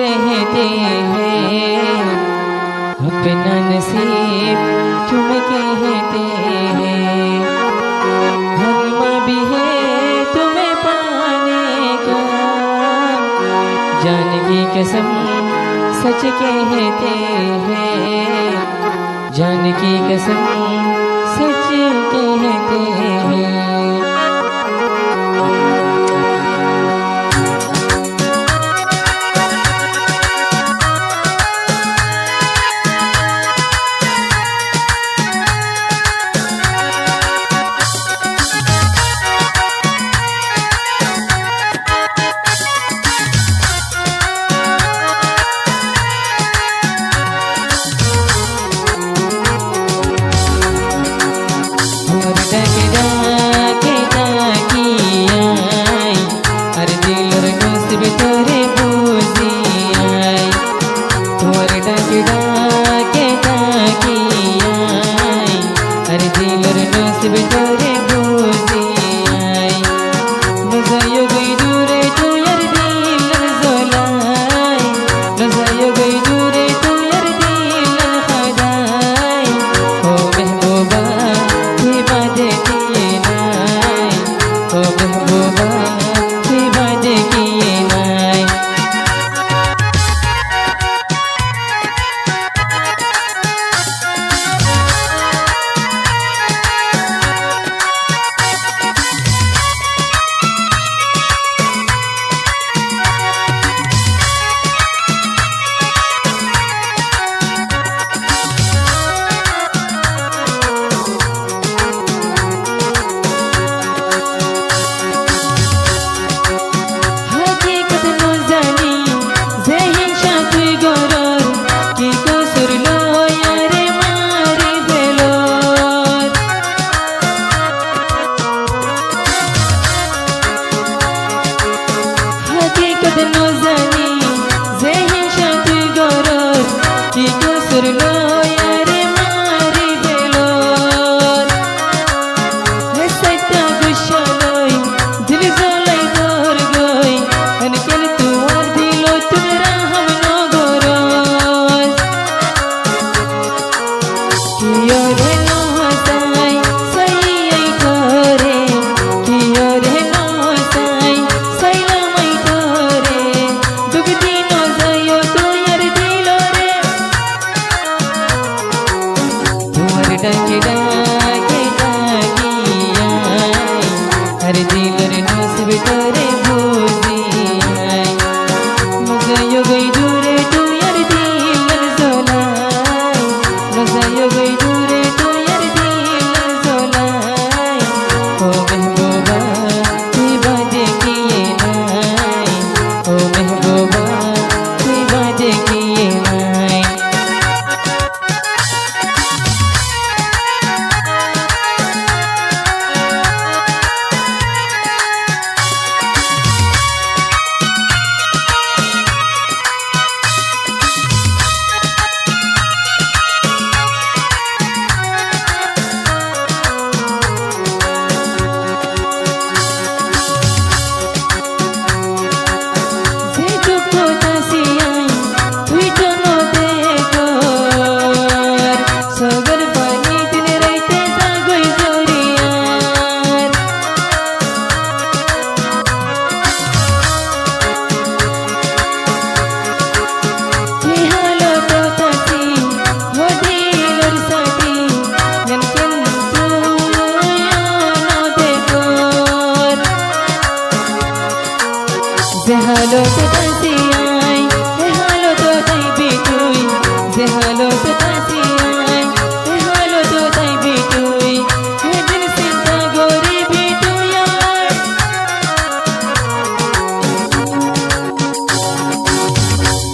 रहते हैं, अपना नसीब तुम कहते हैं। हलवा भी है तुम्हें पाने का, जान की कसम सच कहते हैं, जान की कसम सच कहते हैं। Zehalo to tasiyai, zehalo to tai bitui, zehalo to tasiyai, zehalo to tai bitui, he dil sinta gori bituyai.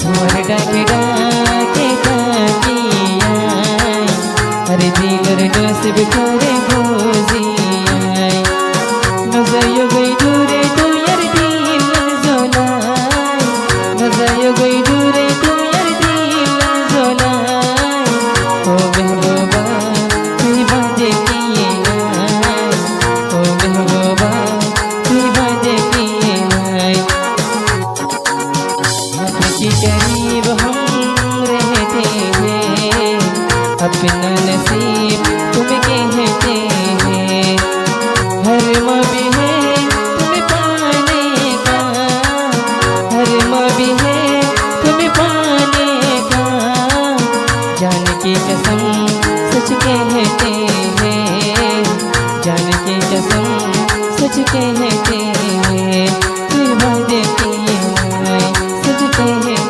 Tumhare dake dake takiyai, hare dilar nasib kare boziyai, nazayo gai dure tu yar yo goi dure tu yar dil zolai o mehbuba tui baje kiye nai o mehbuba tui baje kiye nai ki अपना नसीब तुम कहते हैं। हर मौबी है तुम्हें पाने का, हर मौबी है तुम्हें पाने का, जान की कसम सच कहते हैं, जान की कसम सच कहते हैं, फिर वादे किए सच कहते